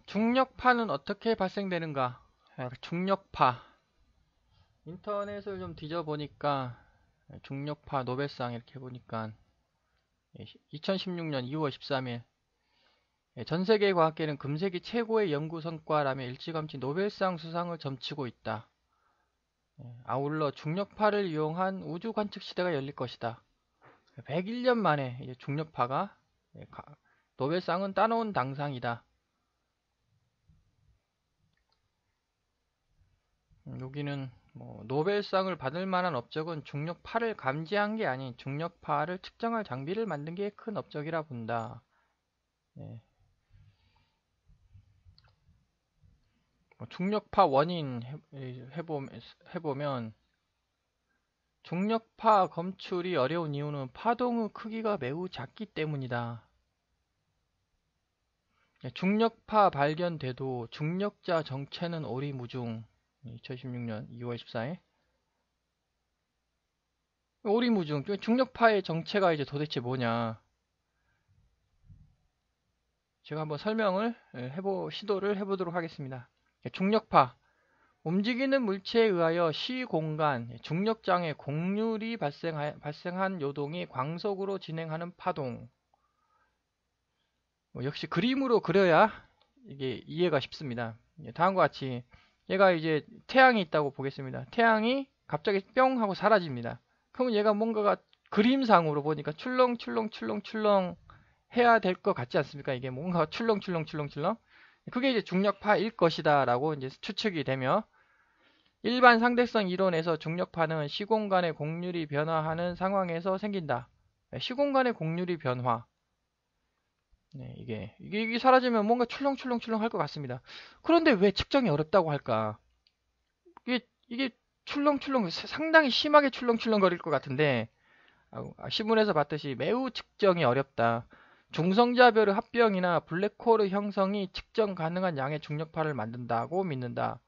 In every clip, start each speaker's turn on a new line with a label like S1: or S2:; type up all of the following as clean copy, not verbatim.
S1: 중력파는 어떻게 발생되는가? 중력파. 인터넷을 좀 뒤져보니까 중력파 노벨상 이렇게 보니까 2016년 2월 13일 전세계 과학계는 금세기 최고의 연구 성과라며 일찌감치 노벨상 수상을 점치고 있다. 아울러 중력파를 이용한 우주 관측 시대가 열릴 것이다. 101년 만에 중력파가 노벨상은 따놓은 당상이다. 여기는 노벨상을 받을 만한 업적은 중력파를 감지한 게 아닌 중력파를 측정할 장비를 만든 게 큰 업적이라 본다. 중력파 원인 해보면 중력파 검출이 어려운 이유는 파동의 크기가 매우 작기 때문이다. 중력파 발견돼도 중력자 정체는 오리무중. 2016년 2월 14일 오리무중. 중력파의 정체가 이제 도대체 뭐냐. 제가 한번 설명을 시도를 해보도록 하겠습니다. 중력파. 움직이는 물체에 의하여 시공간, 중력장의 곡률이 발생한 요동이 광속으로 진행하는 파동. 역시 그림으로 그려야 이게 이해가 쉽습니다. 다음과 같이 얘가 이제 태양이 있다고 보겠습니다. 태양이 갑자기 뿅 하고 사라집니다. 그러면 얘가 뭔가가 그림상으로 보니까 출렁출렁 해야 될 것 같지 않습니까? 이게 뭔가 출렁. 그게 이제 중력파일 것이다 라고 이제 추측이 되며, 일반 상대성 이론에서 중력파는 시공간의 곡률이 변화하는 상황에서 생긴다. 시공간의 곡률이 변화. 이게 사라지면 뭔가 출렁 할 것 같습니다. 그런데 왜 측정이 어렵다고 할까? 이게 출렁 상당히 심하게 출렁 거릴 것 같은데, 신문에서 봤듯이 매우 측정이 어렵다. 중성자별의 합병이나 블랙홀의 형성이 측정 가능한 양의 중력파를 만든다고 믿는다.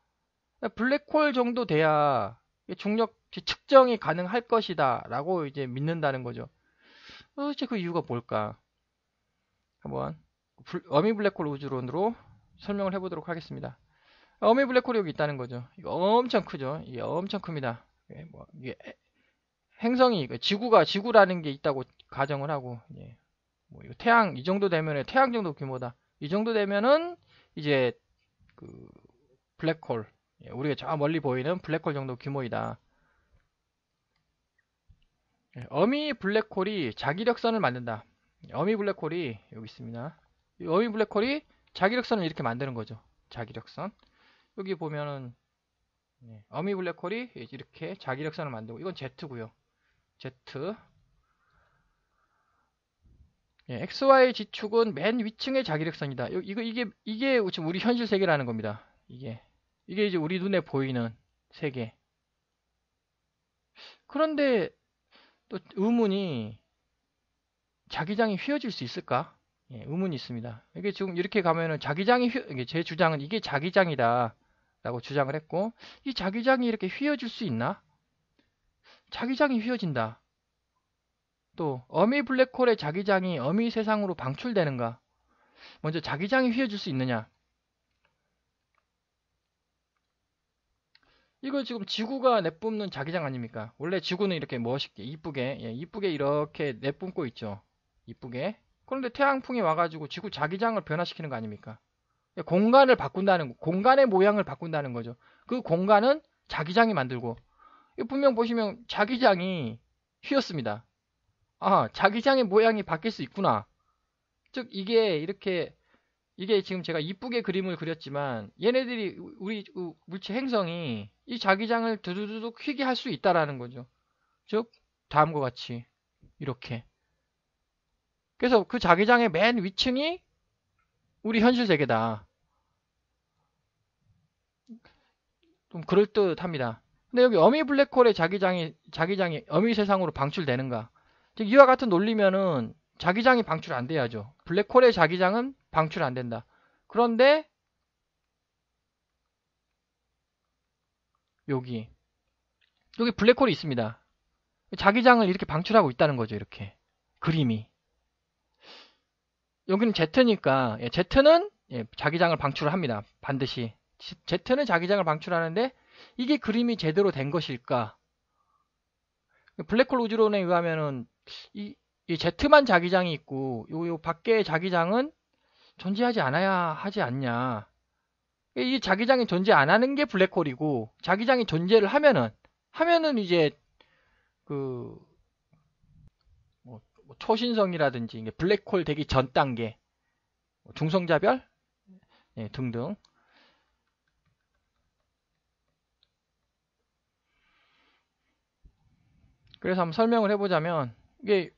S1: 블랙홀 정도 돼야 중력 측정이 가능할 것이다 라고 이제 믿는다는 거죠. 도대체 그 이유가 뭘까? 한번 어미 블랙홀 우주론으로 설명을 해보도록 하겠습니다. 어미 블랙홀이 여기 있다는 거죠. 이거 엄청 크죠. 이게 엄청 큽니다. 이게 행성이 지구라는 게 있다고 가정을 하고, 이거 태양 이 정도 되면은 태양 정도 규모다. 이 정도 되면은 이제 그 블랙홀, 우리가 저 멀리 보이는 블랙홀 정도 규모이다. 어미 블랙홀이 자기력선을 만든다. 어미 블랙홀이 여기 있습니다. 이 어미 블랙홀이 자기력선을 이렇게 만드는 거죠. 자기력선. 여기 보면은 어미 블랙홀이 이렇게 자기력선을 만들고, 이건 Z고요. Z. XY 지축은 맨 위층의 자기력선이다. 이게 지금 우리 현실 세계라는 겁니다. 이게 이제 우리 눈에 보이는 세계. 그런데 또 의문이, 자기장이 휘어질 수 있을까? 의문이 있습니다. 이게 지금 이렇게 가면은 이게 제 주장은 이게 자기장이다 라고 주장을 했고, 이 자기장이 이렇게 휘어질 수 있나? 자기장이 휘어진다. 또 어미 블랙홀의 자기장이 어미 세상으로 방출되는가? 먼저 자기장이 휘어질 수 있느냐? 이거 지금 지구가 내뿜는 자기장 아닙니까? 원래 지구는 이렇게 멋있게 이쁘게 이렇게 내뿜고 있죠. 이쁘게. 그런데 태양풍이 와가지고 지구 자기장을 변화시키는 거 아닙니까? 공간을 바꾼다는 거, 공간의 모양을 바꾼다는 거죠. 그 공간은 자기장이 만들고, 분명 보시면 자기장이 휘었습니다. 아, 자기장의 모양이 바뀔 수 있구나. 즉 이게 지금 제가 이쁘게 그림을 그렸지만, 얘네들이 우리 물체 행성이 이 자기장을 두두두둑 휘게 할 수 있다라는 거죠. 즉 다음과 같이 이렇게. 그래서 그 자기장의 맨 위층이 우리 현실 세계다. 좀 그럴듯합니다. 근데 여기 어미 블랙홀의 자기장이 어미 세상으로 방출되는가? 즉 이와 같은 논리면은 자기장이 방출 안 돼야죠. 블랙홀의 자기장은 방출 안 된다. 그런데 여기 블랙홀이 있습니다. 자기장을 이렇게 방출하고 있다는 거죠. 이렇게 그림이. 여기는 Z니까 Z는 예, 자기장을 방출합니다. 반드시. Z는 자기장을 방출하는데 이게 그림이 제대로 된 것일까? 블랙홀 우주론에 의하면은 이 Z만 자기장이 있고 요 밖에 자기장은 존재하지 않아야 하지 않냐. 이 자기장이 존재 안 하는 게 블랙홀이고 자기장이 존재를 하면은 이제 그 뭐 초신성이라든지 블랙홀 되기 전 단계, 중성자별 예, 등등. 그래서 한번 설명을 해보자면 이게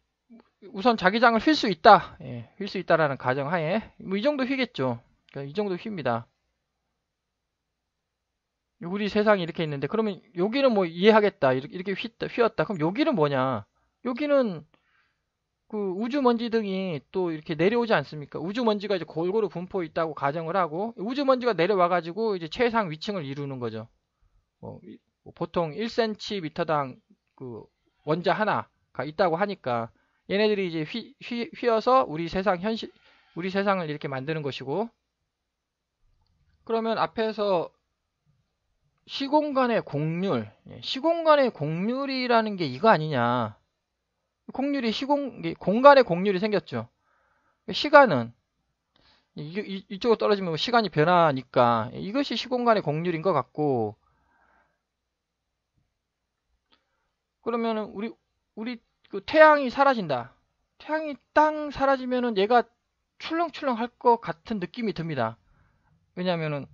S1: 우선 자기장을 휠 수 있다, 예, 휠 수 있다라는 가정하에 뭐 이 정도 휘겠죠. 그러니까 이 정도 휩니다. 우리 세상이 이렇게 있는데 그러면 여기는 뭐 이해하겠다 이렇게 휘었다. 그럼 여기는 뭐냐? 여기는 그 우주먼지 등이 또 이렇게 내려오지 않습니까? 우주먼지가 이제 골고루 분포 있다고 가정을 하고 우주먼지가 내려와가지고 이제 최상 위층을 이루는 거죠. 뭐 보통 1cm당 그 원자 하나가 있다고 하니까 얘네들이 이제 휘어서 우리 세상을 이렇게 만드는 것이고 그러면 앞에서 시공간의 곡률, 시공간의 곡률이라는 게 이거 아니냐? 곡률이 공간의 곡률이 생겼죠. 시간은 이쪽으로 떨어지면 시간이 변하니까 이것이 시공간의 곡률인 것 같고 그러면은 우리 그 태양이 사라진다. 태양이 땅 사라지면은 얘가 출렁출렁 할 것 같은 느낌이 듭니다. 왜냐면은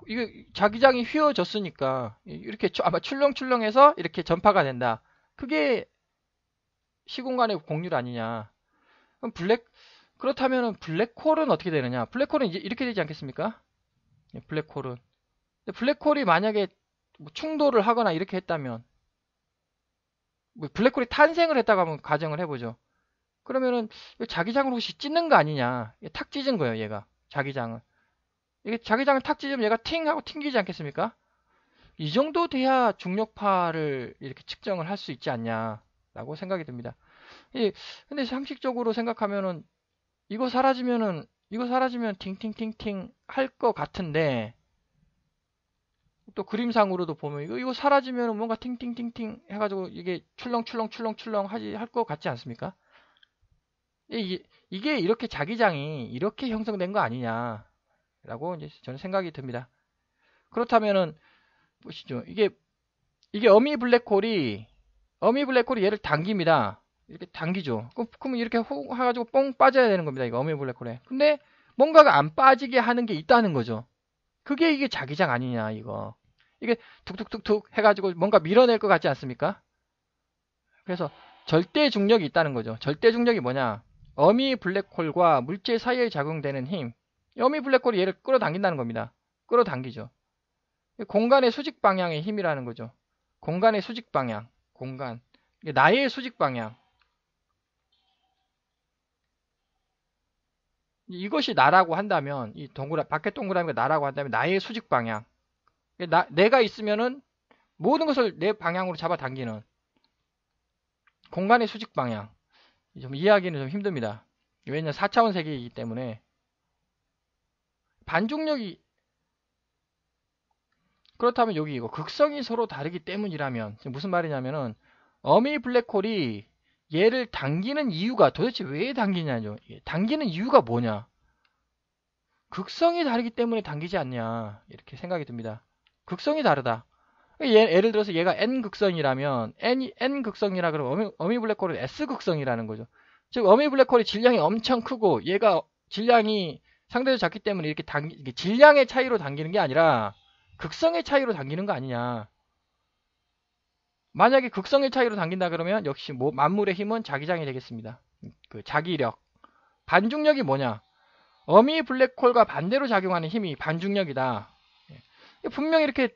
S1: 이게 자기장이 휘어졌으니까 이렇게 아마 출렁출렁해서 이렇게 전파가 된다. 그게 시공간의 곡률 아니냐. 그럼 그렇다면은 블랙홀은 어떻게 되느냐? 블랙홀은 이제 이렇게 되지 않겠습니까? 블랙홀은. 블랙홀이 만약에 뭐 충돌을 하거나 이렇게 했다면, 뭐 블랙홀이 탄생을 했다고 한번 가정을 해보죠. 그러면은 자기장을 혹시 찢는 거 아니냐? 탁 찢은 거예요, 얘가. 자기장을. 이게 자기장을 탁 찢으면 얘가 팅 하고 튕기지 않겠습니까? 이 정도 돼야 중력파를 이렇게 측정을 할 수 있지 않냐라고 생각이 듭니다. 근데 상식적으로 생각하면은 이거 사라지면 팅팅팅팅 할 것 같은데 또 그림상으로도 보면 이거 사라지면 뭔가 팅팅팅팅 해가지고 이게 출렁출렁 할 것 같지 않습니까? 이게 이렇게 자기장이 이렇게 형성된 거 아니냐라고 이제 저는 생각이 듭니다. 그렇다면은 보시죠. 이게 어미 블랙홀이 얘를 당깁니다. 이렇게 당기죠. 그럼 이렇게 훅 해가지고 뽕 빠져야 되는 겁니다. 이거 어미 블랙홀에. 근데 뭔가가 안 빠지게 하는 게 있다는 거죠. 그게 이게 자기장 아니냐 이거. 이게 툭툭툭툭 해가지고 뭔가 밀어낼 것 같지 않습니까? 그래서 절대 중력이 있다는 거죠. 절대 중력이 뭐냐? 어미 블랙홀과 물질 사이에 작용되는 힘. 어미 블랙홀이 얘를 끌어당긴다는 겁니다. 끌어당기죠. 공간의 수직 방향의 힘이라는 거죠. 공간의 수직 방향. 공간. 나의 수직 방향. 이것이 나라고 한다면, 이 밖에 동그라미가 나라고 한다면 나의 수직 방향. 내가 있으면은 모든 것을 내 방향으로 잡아당기는 공간의 수직 방향. 좀 이해하기는 좀 힘듭니다. 왜냐면 4차원 세계이기 때문에. 반중력이, 그렇다면 여기 이거 극성이 서로 다르기 때문이라면, 무슨 말이냐면은, 어미 블랙홀이 얘를 당기는 이유가 도대체 왜 당기냐죠. 당기는 이유가 뭐냐. 극성이 다르기 때문에 당기지 않냐. 이렇게 생각이 듭니다. 극성이 다르다. 예를 들어서 얘가 N 극성이라면 N 극성이라 그러면 어미 블랙홀은 S 극성이라는 거죠. 즉 어미 블랙홀이 질량이 엄청 크고 얘가 질량이 상대적으로 작기 때문에 이렇게 질량의 차이로 당기는 게 아니라 극성의 차이로 당기는 거 아니냐. 만약에 극성의 차이로 당긴다 그러면 역시 만물의 힘은 자기장이 되겠습니다. 그 자기력. 반중력이 뭐냐? 어미 블랙홀과 반대로 작용하는 힘이 반중력이다. 분명히 이렇게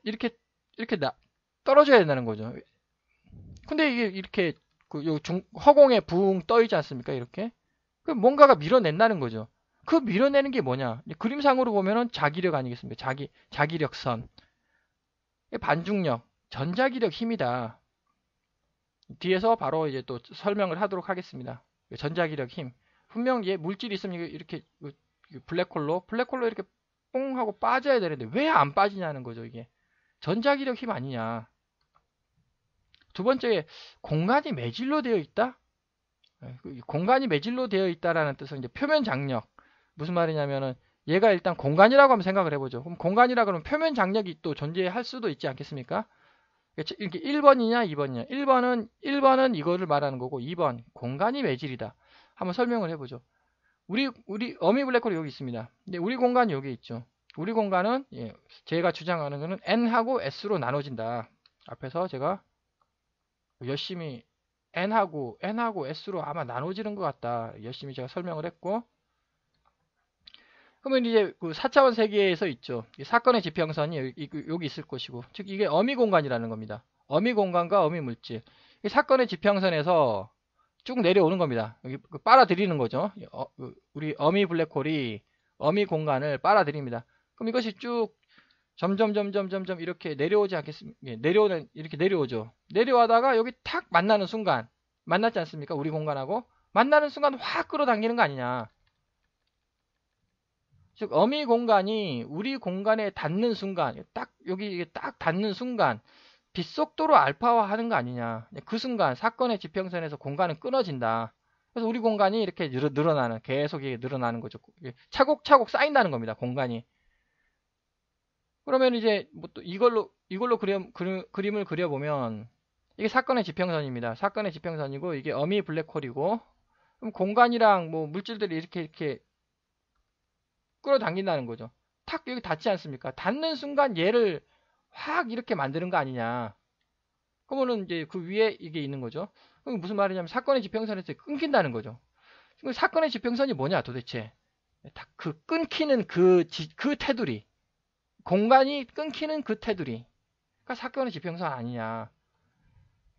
S1: 떨어져야 된다는 거죠. 근데 이게 이렇게 허공에 붕 떠 있지 않습니까? 이렇게. 그 뭔가가 밀어낸다는 거죠. 그 밀어내는 게 뭐냐? 그림상으로 보면은 자기력 아니겠습니까? 자기력선. 반중력, 전자기력 힘이다. 뒤에서 바로 이제 또 설명을 하도록 하겠습니다. 전자기력 힘. 분명 물질이 있으면 이렇게 블랙홀로 이렇게 뽕 하고 빠져야 되는데 왜 안 빠지냐는 거죠. 이게 전자기력 힘 아니냐. 두 번째, 공간이 매질로 되어 있다. 공간이 매질로 되어 있다라는 뜻은 이제 표면 장력. 무슨 말이냐면은 얘가 일단 공간이라고 한번 생각을 해보죠. 그럼 공간이라 그러면 표면 장력이 또 존재할 수도 있지 않겠습니까? 이렇게 1번이냐 2번이냐. 1번은 이거를 말하는 거고 2번 공간이 매질이다. 한번 설명을 해보죠. 우리 어미 블랙홀이 여기 있습니다. 근데 우리 공간이 여기 있죠. 우리 공간은 제가 주장하는 거는 n하고 s로 나눠진다. 앞에서 제가 열심히 n하고 s로 아마 나눠지는 것 같다. 열심히 제가 설명을 했고, 그러면 이제 그 4차원 세계에서 있죠. 사건의 지평선이 여기 있을 것이고, 즉 이게 어미 공간이라는 겁니다. 어미 공간과 어미 물질. 이 사건의 지평선에서 쭉 내려오는 겁니다. 여기 빨아들이는 거죠. 우리 어미 블랙홀이 어미 공간을 빨아들입니다. 그럼 이것이 쭉 점점 이렇게 내려오지 않겠습니까? 이렇게 내려오죠. 내려와다가 여기 탁 만나는 순간, 만났지 않습니까? 우리 공간하고 만나는 순간 확 끌어당기는 거 아니냐. 즉 어미 공간이 우리 공간에 닿는 순간, 여기 딱 닿는 순간 빛속도로 알파화하는 거 아니냐. 그 순간 사건의 지평선에서 공간은 끊어진다. 그래서 우리 공간이 이렇게 늘어나는, 계속 늘어나는 거죠. 차곡차곡 쌓인다는 겁니다. 공간이. 그러면 이제 뭐 또 이걸로 그림을 그려보면 이게 사건의 지평선입니다. 사건의 지평선이고 이게 어미 블랙홀이고, 그럼 공간이랑 뭐 물질들이 이렇게 끌어당긴다는 거죠. 탁 여기 닿지 않습니까? 닿는 순간 얘를 확 이렇게 만드는 거 아니냐. 그러면은 이제 그 위에 이게 있는 거죠. 그럼 무슨 말이냐면 사건의 지평선에서 끊긴다는 거죠. 사건의 지평선이 뭐냐 도대체. 그 끊기는 그 테두리. 공간이 끊기는 그 테두리. 그러니까 사건의 지평선 아니냐.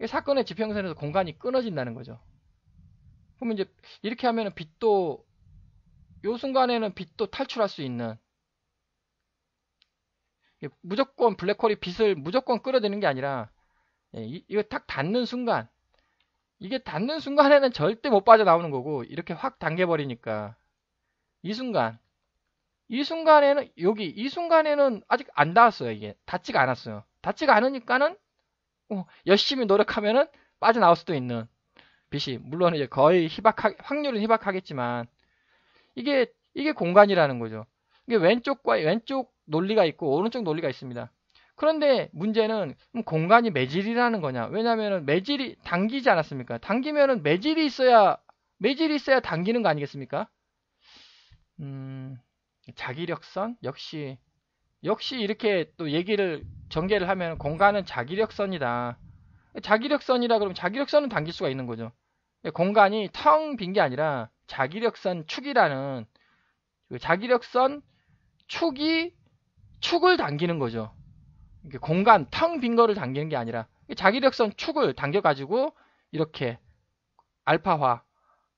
S1: 사건의 지평선에서 공간이 끊어진다는 거죠. 그러면 이제 이렇게 하면은 빛도, 요 순간에는 빛도 탈출할 수 있는, 무조건 블랙홀이 빛을 무조건 끌어들이는 게 아니라, 이거 딱 닿는 순간, 이게 닿는 순간에는 절대 못 빠져나오는 거고, 이렇게 확 당겨버리니까, 이 순간에는, 이 순간에는 아직 안 닿았어요. 이게 닿지가 않았어요. 닿지가 않으니까는 열심히 노력하면은 빠져나올 수도 있는 빛이, 물론 이제 거의 확률은 희박하겠지만, 이게 공간이라는 거죠. 이게 왼쪽 논리가 있고 오른쪽 논리가 있습니다. 그런데 문제는 공간이 매질이라는 거냐? 왜냐면은 매질이 당기지 않았습니까? 당기면은 매질이 있어야 당기는 거 아니겠습니까? 자기력선 역시 이렇게 또 전개를 하면 공간은 자기력선이다. 자기력선이라 그러면 자기력선은 당길 수가 있는 거죠. 공간이 텅 빈 게 아니라 자기력선 축이라는, 자기력선 축을 당기는 거죠. 공간 텅 빈 거를 당기는 게 아니라 자기력선 축을 당겨가지고 이렇게 알파화,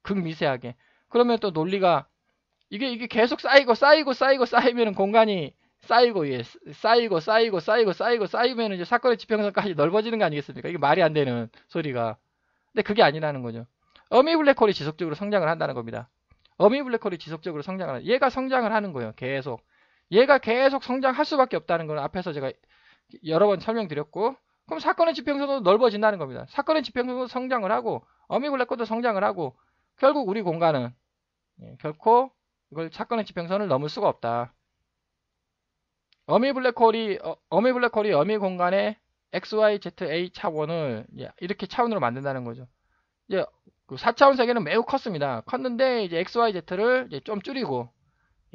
S1: 극미세하게. 그러면 또 논리가 이게 계속 쌓이면 공간이 쌓이면 이제 사건의 지평선까지 넓어지는 거 아니겠습니까? 이게 말이 안 되는 소리가. 근데 그게 아니라는 거죠. 어미 블랙홀이 지속적으로 성장을 한다는 겁니다. 어미 블랙홀이 지속적으로 얘가 성장을 하는 거예요. 얘가 계속 성장할 수밖에 없다는 걸 앞에서 제가 여러 번 설명드렸고, 그럼 사건의 지평선도 넓어진다는 겁니다. 사건의 지평선도 성장을 하고 어미 블랙홀도 성장을 하고, 결국 우리 공간은 결코 이걸 사건의 지평선을 넘을 수가 없다. 어미 블랙홀이 어미 공간의 XY, Z, A 차원을 이렇게 차원으로 만든다는 거죠. 이제 그 4차원 세계는 매우 컸습니다. 컸는데 이제 XY, Z를 이제 좀 줄이고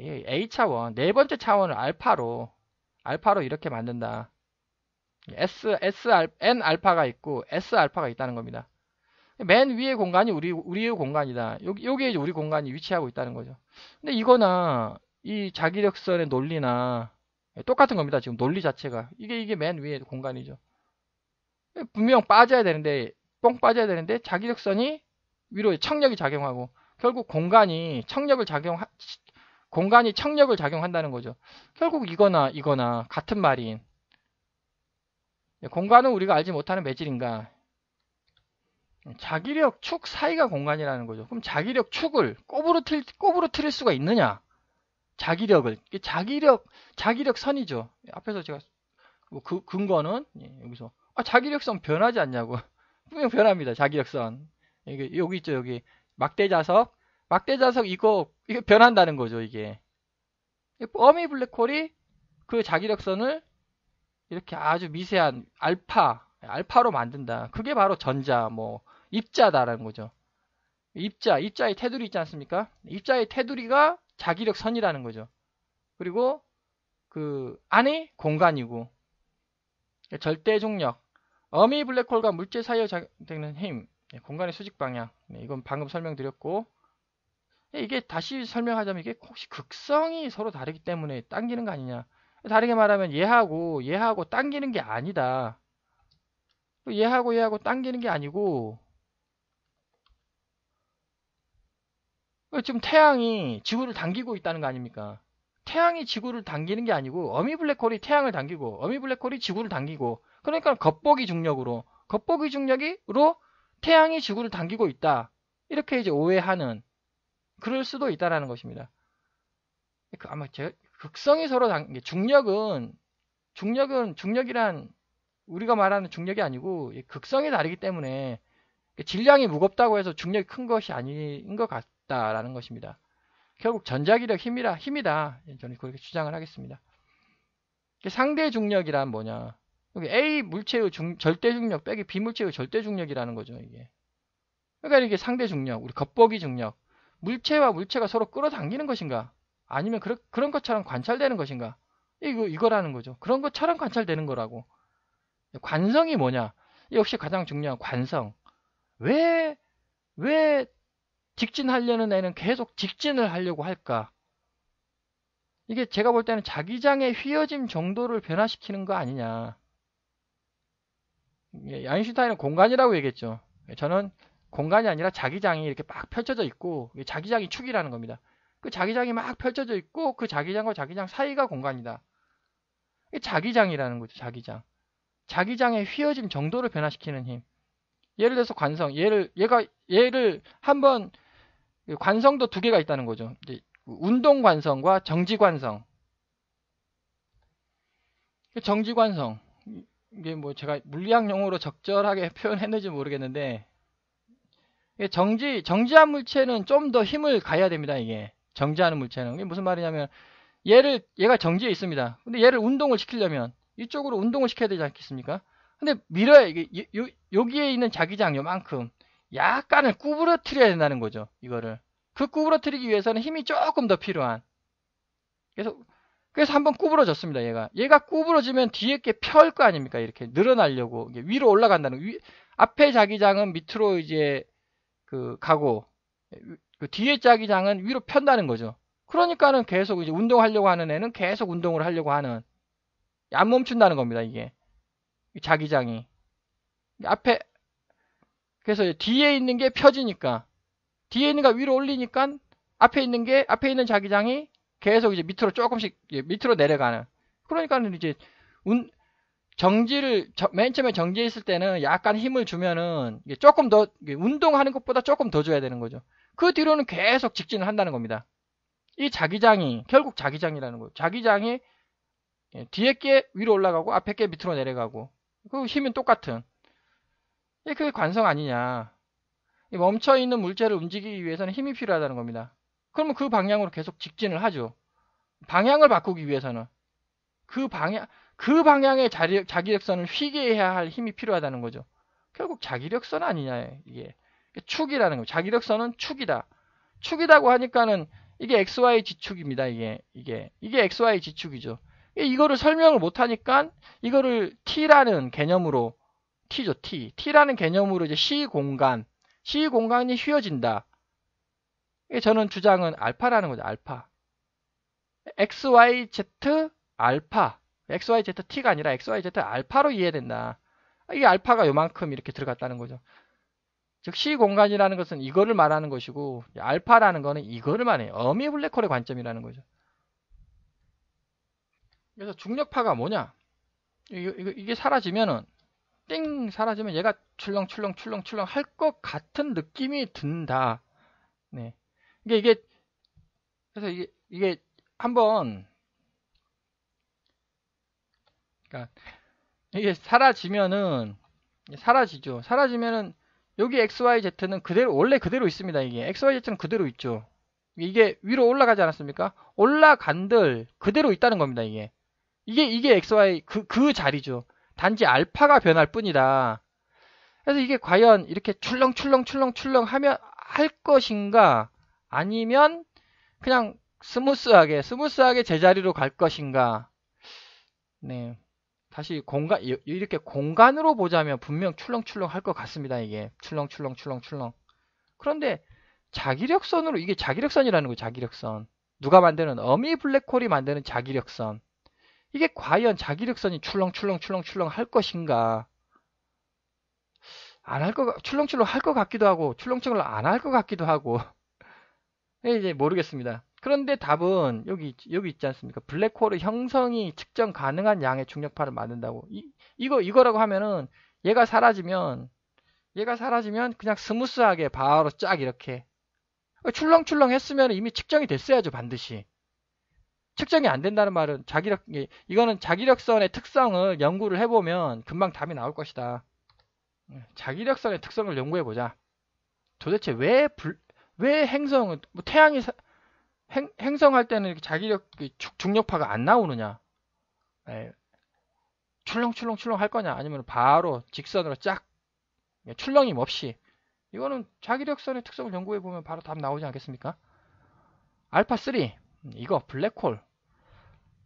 S1: A 차원, 네 번째 차원을 알파로 이렇게 만든다. N 알파가 있고 S 알파가 있다는 겁니다. 맨 위의 공간이 우리의 공간이다. 여기에 이제 우리 공간이 위치하고 있다는 거죠. 근데 이거나 이 자기력선의 논리나 똑같은 겁니다. 지금 논리 자체가 이게 맨 위의 공간이죠. 분명 빠져야 되는데, 뻥 빠져야 되는데 자기력선이 위로 청력이 작용하고, 결국 공간이 청력을 작용한다는 거죠. 결국 이거나 같은 말인, 공간은 우리가 알지 못하는 매질인가. 자기력 축 사이가 공간이라는 거죠. 그럼 자기력 축을 꼽으로 틀릴 수가 있느냐? 자기력을, 자기력 선이죠. 앞에서 제가 그 근거는 여기서 자기력선 변하지 않냐고. 분명 변합니다. 자기력선. 여기 있죠. 여기 막대자석 이거 변한다는 거죠. 이게 어미 블랙홀이 그 자기력선을 이렇게 아주 미세한 알파로 만든다. 그게 바로 전자, 입자다라는 거죠. 입자의 테두리 있지 않습니까? 입자의 테두리가 자기력 선이라는 거죠. 그리고 그 안이 공간이고, 절대 중력, 어미 블랙홀과 물질 사이에 작용되는 힘, 공간의 수직 방향. 이건 방금 설명드렸고, 이게 다시 설명하자면 이게 혹시 극성이 서로 다르기 때문에 당기는 거 아니냐. 다르게 말하면 얘하고 당기는 게 아니다. 얘하고 당기는 게 아니고, 지금 태양이 지구를 당기고 있다는 거 아닙니까? 태양이 지구를 당기는 게 아니고 어미 블랙홀이 태양을 당기고 어미 블랙홀이 지구를 당기고, 그러니까 겉보기 중력으로 태양이 지구를 당기고 있다. 이렇게 이제 오해하는, 그럴 수도 있다라는 것입니다. 아마 극성이 서로 중력이란 우리가 말하는 중력이 아니고 극성이 다르기 때문에 질량이 무겁다고 해서 중력이 큰 것이 아닌 것 같다라는 것입니다. 결국 전자기력 힘이다. 저는 그렇게 주장을 하겠습니다. 상대 중력이란 뭐냐? 여기 A 물체의 절대 중력 빼기 B 물체의 절대 중력이라는 거죠. 이게. 그러니까 이게 상대 중력, 우리 겉보기 중력. 물체와 물체가 서로 끌어당기는 것인가? 아니면 그런 것처럼 관찰되는 것인가? 이거라는 거죠. 그런 것처럼 관찰되는 거라고. 관성이 뭐냐? 역시 가장 중요한 관성. 왜 직진하려는 애는 계속 직진을 하려고 할까? 이게 제가 볼 때는 자기장의 휘어짐 정도를 변화시키는 거 아니냐. 아인슈타인은 공간이라고 얘기했죠. 저는 공간이 아니라 자기장이 이렇게 막 펼쳐져 있고, 자기장이 축이라는 겁니다. 그 자기장이 막 펼쳐져 있고, 그 자기장과 자기장 사이가 공간이다. 이게 자기장이라는 거죠. 자기장의 휘어짐 정도를 변화시키는 힘. 예를 들어서 관성. 얘를 한번, 관성도 두 개가 있다는 거죠. 이제 운동 관성과 정지 관성. 정지 관성. 이게 제가 물리학 용어로 적절하게 표현했는지 모르겠는데, 정지한 물체는 좀 더 힘을 가해야 됩니다. 이게 정지하는 물체는. 이게 무슨 말이냐면, 얘가 정지해 있습니다. 근데 얘를 운동을 시키려면 이쪽으로 운동을 시켜야 되지 않겠습니까? 근데 밀어야, 이게 여기에 있는 자기장 요만큼 약간을 구부러뜨려야 된다는 거죠. 이거를. 그 구부러뜨리기 위해서는 힘이 조금 더 필요한. 그래서 한번 구부러졌습니다. 얘가 구부러지면 뒤에 게 펼 거 아닙니까? 이렇게 늘어나려고 위로 올라간다는, 앞에 자기장은 밑으로 이제 가고, 그 뒤에 자기장은 위로 편다는 거죠. 그러니까는 계속 이제 운동하려고 하는 애는 계속 운동을 하려고 하는, 안 멈춘다는 겁니다. 이게 자기장이 앞에, 그래서 뒤에 있는 게 펴지니까, 뒤에 있는 거 위로 올리니까 앞에 있는 자기장이 계속 이제 밑으로 조금씩 밑으로 내려가는. 그러니까는 이제 맨 처음에 정지했을 때는 약간 힘을 주면은 조금 더, 운동하는 것보다 조금 더 줘야 되는 거죠. 그 뒤로는 계속 직진을 한다는 겁니다. 이 자기장이 결국 자기장이라는 거예요. 자기장이 뒤에 게 위로 올라가고 앞에 게 밑으로 내려가고, 그 힘은 똑같은. 그게 관성 아니냐. 멈춰 있는 물체를 움직이기 위해서는 힘이 필요하다는 겁니다. 그러면 그 방향으로 계속 직진을 하죠. 방향을 바꾸기 위해서는 그 방향의 자기력선을 휘게 해야 할 힘이 필요하다는 거죠. 결국 자기력선 아니냐. 이게 축이라는 거죠. 자기력선은 축이다. 축이다고 하니까는 이게 XY 지축입니다. 이게 XY 지축이죠. 이거를 설명을 못하니까 이거를 T라는 개념으로, T죠, T라는 개념으로 이제 시공간이 휘어진다. 저는 주장은 알파라는 거죠. 알파. XYZ 알파. XYZT가 아니라 XYZ 알파로 이해된다. 이게 알파가 요만큼 이렇게 들어갔다는 거죠. 즉 시공간이라는 것은 이거를 말하는 것이고, 알파라는 거는 이거를 말해요. 어미 블랙홀의 관점이라는 거죠. 그래서 중력파가 뭐냐? 이게 사라지면 얘가 출렁출렁 할 것 같은 느낌이 든다. 네. 그래서 이게 한번, 그러니까 이게 사라지죠. 사라지면은 여기 XYZ는 그대로, 원래 그대로 있습니다. 이게 XYZ는 그대로 있죠. 이게 위로 올라가지 않았습니까? 올라간들 그대로 있다는 겁니다. 이게 XY 그 자리죠. 단지 알파가 변할 뿐이다. 그래서 이게 과연 이렇게 출렁출렁 하면 할 것인가? 아니면 그냥 스무스하게 제자리로 갈 것인가? 네. 다시 이렇게 공간으로 보자면 분명 출렁출렁 할 것 같습니다. 이게 출렁출렁. 그런데 자기력선으로, 이게 자기력선이라는 거예요. 자기력선. 누가 만드는, 어미 블랙홀이 만드는 자기력선. 이게 과연 자기력선이 출렁출렁 할 것인가? 안 할 출렁출렁 할 것 같기도 하고, 출렁출렁 안 할 것 같기도 하고. 이제 모르겠습니다. 그런데 답은 여기 있지 않습니까? 블랙홀의 형성이 측정 가능한 양의 중력파를 만든다고. 이거라고 하면은 얘가 사라지면 그냥 스무스하게 바로 쫙 이렇게 출렁출렁 했으면 이미 측정이 됐어야죠, 반드시. 측정이 안 된다는 말은 이거는 자기력선의 특성을 연구를 해보면 금방 답이 나올 것이다. 자기력선의 특성을 연구해보자. 도대체 왜 행성은, 뭐 태양이 행성할 때는 이렇게 중력파가 안 나오느냐? 예, 출렁출렁 할 거냐? 아니면 바로 직선으로 쫙 출렁임 없이. 이거는 자기력선의 특성을 연구해보면 바로 답 나오지 않겠습니까? 알파3, 이거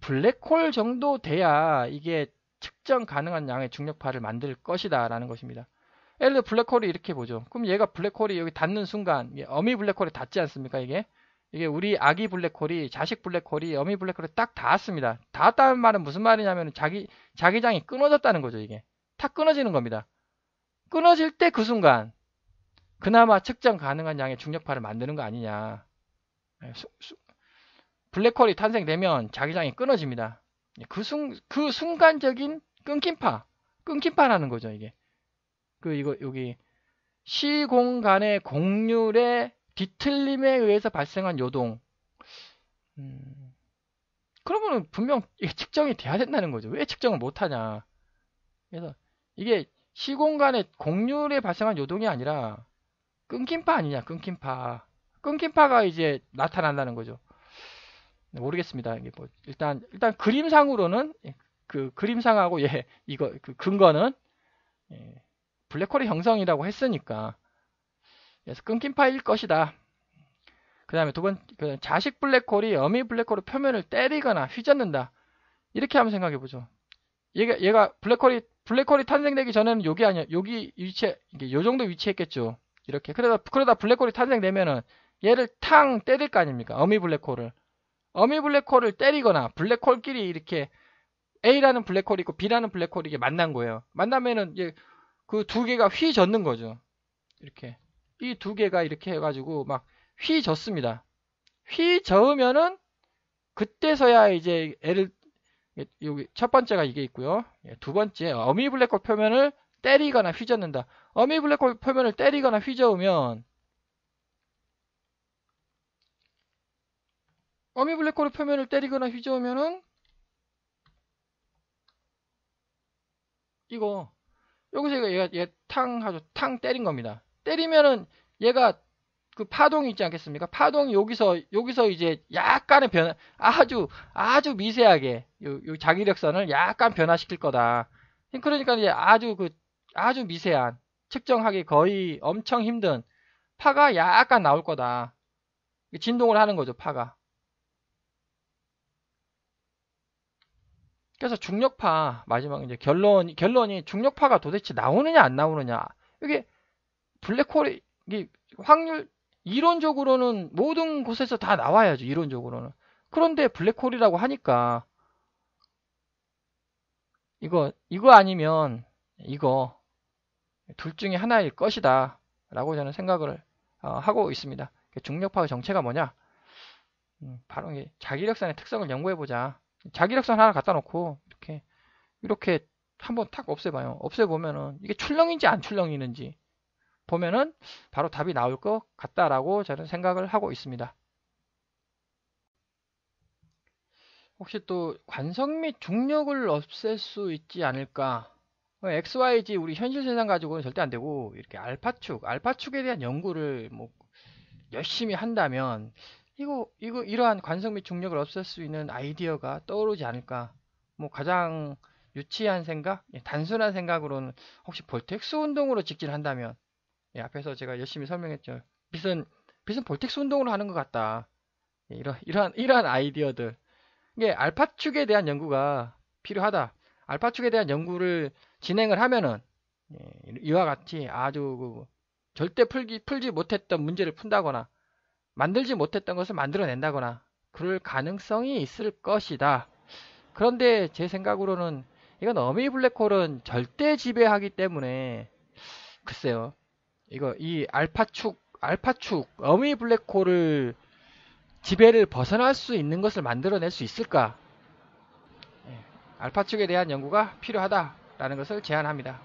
S1: 블랙홀 정도 돼야 이게 측정 가능한 양의 중력파를 만들 것이다 라는 것입니다. 예를 들어 블랙홀이 이렇게 보죠. 그럼 얘가 블랙홀이 여기 닿는 순간 어미 블랙홀에 닿지 않습니까? 이게 우리 아기 블랙홀이, 자식 블랙홀이 어미 블랙홀에 딱 닿았습니다. 닿았다는 말은 무슨 말이냐면 자기장이 끊어졌다는 거죠. 이게 탁 끊어지는 겁니다. 끊어질 때 그 순간 그나마 측정 가능한 양의 중력파를 만드는 거 아니냐. 블랙홀이 탄생되면 자기장이 끊어집니다. 그 순간적인 끊김파라는 거죠. 이게 여기 시공간의 곡률의 뒤틀림에 의해서 발생한 요동. 그러면은 분명 이게 측정이 돼야 된다는 거죠. 왜 측정을 못하냐. 그래서 이게 시공간의 곡률에 발생한 요동이 아니라 끊김파 아니냐, 끊김파가 이제 나타난다는 거죠. 모르겠습니다. 이게 뭐 일단 그림상으로는 그 그림상하고 이거 그 근거는 블랙홀의 형성이라고 했으니까 그래서 끊김파일 것이다. 그 다음에 자식 블랙홀이 어미 블랙홀의 표면을 때리거나 휘젓는다. 이렇게 한번 생각해 보죠. 얘가 블랙홀이 탄생되기 전에는 여기 아니야. 여기 이게 요 정도 위치했겠죠. 이렇게. 그러다 블랙홀이 탄생되면은 얘를 탕 때릴 거 아닙니까? 어미 블랙홀을 때리거나 블랙홀끼리 이렇게 A라는 블랙홀이 있고 B라는 블랙홀이 이게 만난 거예요. 만나면은 그 두 개가 휘젓는 거죠. 이렇게. 이 두 개가 이렇게 해가지고 막 휘젓습니다. 휘저으면은 그때서야 이제 여기 첫 번째가 이게 있고요. 두 번째 어미 블랙홀 표면을 때리거나 휘젓는다. 어미 블랙홀 표면을 때리거나 휘저으면 어미 블랙홀의 표면을 때리거나 휘저으면은 이거 여기서 얘가 탕 때린 겁니다. 때리면은 얘가 그 파동이 있지 않겠습니까? 파동이 여기서 이제 약간의 아주 미세하게 요 자기력선을 약간 변화시킬 거다. 그러니까 이제 아주 미세한 측정하기 거의 엄청 힘든 파가 약간 나올 거다. 진동을 하는 거죠, 파가. 그래서 중력파 마지막 이제 결론이 중력파가 도대체 나오느냐 안 나오느냐. 이게 블랙홀이 이게 확률 이론적으로는 모든 곳에서 다 나와야죠. 이론적으로는. 그런데 블랙홀이라고 하니까 이거 아니면 이거 둘 중에 하나일 것이다 라고 저는 생각을 하고 있습니다. 중력파의 정체가 뭐냐? 바로 자기력선의 특성을 연구해보자. 자기력선 하나 갖다 놓고 이렇게 한번 탁 없애봐요. 없애보면은 이게 출렁인지 안 출렁이는지 보면은 바로 답이 나올 것 같다라고 저는 생각을 하고 있습니다. 혹시 또 관성 및 중력을 없앨 수 있지 않을까? XYZ 우리 현실 세상 가지고는 절대 안 되고 이렇게 알파축에 대한 연구를 뭐 열심히 한다면 이거 이러한 관성 및 중력을 없앨 수 있는 아이디어가 떠오르지 않을까? 뭐 가장 유치한 생각, 단순한 생각으로는 혹시 볼텍스 운동으로 직진한다면 앞에서 제가 열심히 설명했죠. 빛은 빛은 볼텍스 운동으로 하는 것 같다. 이러한 아이디어들. 이게 알파축에 대한 연구가 필요하다. 알파축에 대한 연구를 진행을 하면은 이와 같이 아주 절대 풀지 못했던 문제를 푼다거나 만들지 못했던 것을 만들어낸다거나 그럴 가능성이 있을 것이다. 그런데 제 생각으로는 이건 어미 블랙홀은 절대 지배하기 때문에 글쎄요. 이 알파축 어미 블랙홀을 지배를 벗어날 수 있는 것을 만들어낼 수 있을까? 알파축에 대한 연구가 필요하다라는 것을 제안합니다.